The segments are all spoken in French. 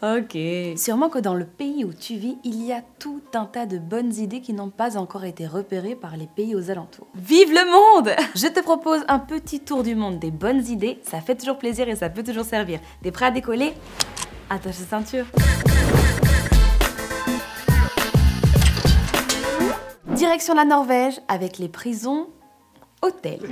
Ok. Sûrement que dans le pays où tu vis, il y a tout un tas de bonnes idées qui n'ont pas encore été repérées par les pays aux alentours. Vive le monde! Je te propose un petit tour du monde des bonnes idées, ça fait toujours plaisir et ça peut toujours servir. T'es prêt à décoller? Attache ta ceinture. Direction la Norvège avec les prisons hôtels.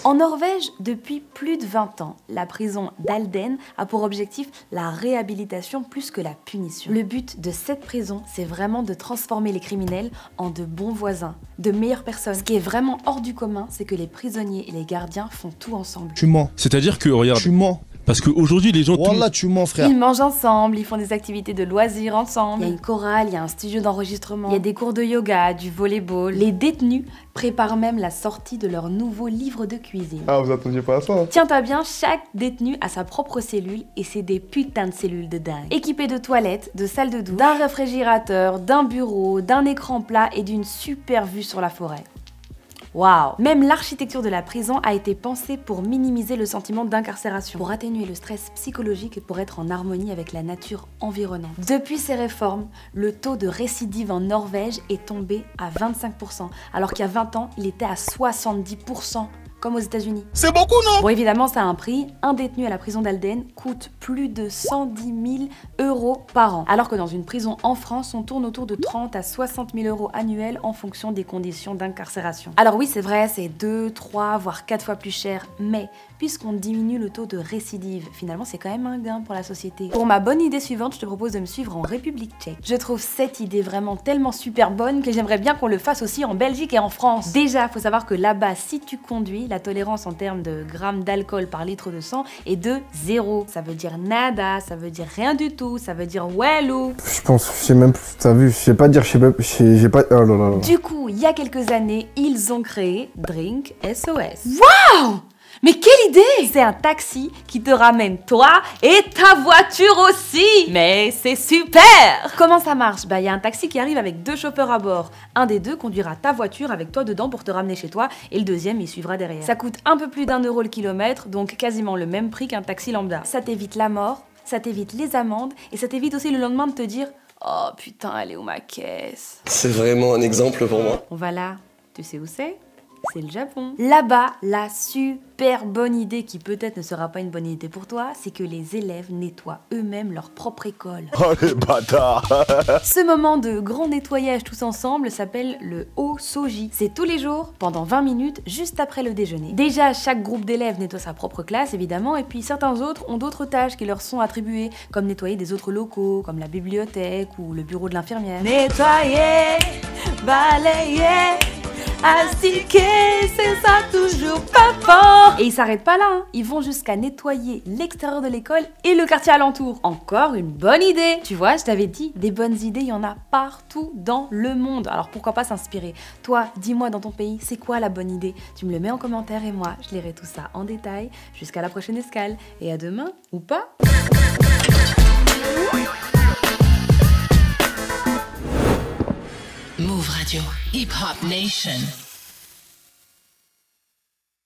En Norvège, depuis plus de 20 ans, la prison d'Halden a pour objectif la réhabilitation plus que la punition. Le but de cette prison, c'est vraiment de transformer les criminels en de bons voisins, de meilleures personnes. Ce qui est vraiment hors du commun, c'est que les prisonniers et les gardiens font tout ensemble. Tu mens. C'est-à-dire que, regarde, Tu mens. parce qu'aujourd'hui, les gens... Wallah, tu mens, frère. Ils mangent ensemble, ils font des activités de loisirs ensemble. Il y a une chorale, il y a un studio d'enregistrement, il y a des cours de yoga, du volleyball. Les détenus préparent même la sortie de leur nouveau livre de cuisine. Ah, vous attendiez pas à ça, hein. Tiens-toi bien, chaque détenu a sa propre cellule et c'est des putains de cellules de dingue. Équipées de toilettes, de salles de douche, d'un réfrigérateur, d'un bureau, d'un écran plat et d'une super vue sur la forêt. Waouh! Même l'architecture de la prison a été pensée pour minimiser le sentiment d'incarcération, pour atténuer le stress psychologique et pour être en harmonie avec la nature environnante. Depuis ces réformes, le taux de récidive en Norvège est tombé à 25%, alors qu'il y a 20 ans, il était à 70%. Comme aux États-Unis. C'est beaucoup, non? Bon, évidemment, ça a un prix. Un détenu à la prison d'Halden coûte plus de 110 000 € par an. Alors que dans une prison en France, on tourne autour de 30 à 60 000 € annuels en fonction des conditions d'incarcération. Alors oui, c'est vrai, c'est 2, 3, voire 4 fois plus cher, mais puisqu'on diminue le taux de récidive, finalement, c'est quand même un gain pour la société. Pour ma bonne idée suivante, je te propose de me suivre en République tchèque. Je trouve cette idée vraiment tellement super bonne que j'aimerais bien qu'on le fasse aussi en Belgique et en France. Déjà, faut savoir que là-bas, si tu conduis, la tolérance en termes de grammes d'alcool par litre de sang est de 0. Ça veut dire nada, ça veut dire rien du tout, ça veut dire wello. Je pense, je sais même plus, t'as vu, je sais pas dire, j'ai pas... Oh là là là. Du coup, il y a quelques années, ils ont créé Drink SOS. Waouh! Mais quelle idée! C'est un taxi qui te ramène toi et ta voiture aussi! Mais c'est super! Comment ça marche? Bah, il y a un taxi qui arrive avec 2 chauffeurs à bord. Un des deux conduira ta voiture avec toi dedans pour te ramener chez toi et le deuxième il suivra derrière. Ça coûte un peu plus d'1 € le kilomètre, donc quasiment le même prix qu'un taxi lambda. Ça t'évite la mort, ça t'évite les amendes et ça t'évite aussi le lendemain de te dire « Oh putain, elle est où ma caisse ?» C'est vraiment un exemple pour moi. On va là, tu sais où c'est? C'est le Japon. Là-bas, la super bonne idée qui peut-être ne sera pas une bonne idée pour toi, c'est que les élèves nettoient eux-mêmes leur propre école. Oh les bâtards. Ce moment de grand nettoyage tous ensemble s'appelle le Osoji. C'est tous les jours, pendant 20 minutes, juste après le déjeuner. Déjà, chaque groupe d'élèves nettoie sa propre classe, évidemment, et puis certains autres ont d'autres tâches qui leur sont attribuées, comme nettoyer des autres locaux, comme la bibliothèque ou le bureau de l'infirmière. Nettoyer, balayer, astiquer, c'est ça toujours pas fort. Et ils s'arrêtent pas là, hein. Ils vont jusqu'à nettoyer l'extérieur de l'école et le quartier alentour. Encore une bonne idée. Tu vois, je t'avais dit, des bonnes idées, il y en a partout dans le monde. Alors pourquoi pas s'inspirer? Toi, dis-moi dans ton pays, c'est quoi la bonne idée? Tu me le mets en commentaire et moi, je lirai tout ça en détail. Jusqu'à la prochaine escale. Et à demain, ou pas. Move Radio, Hip Hop Nation.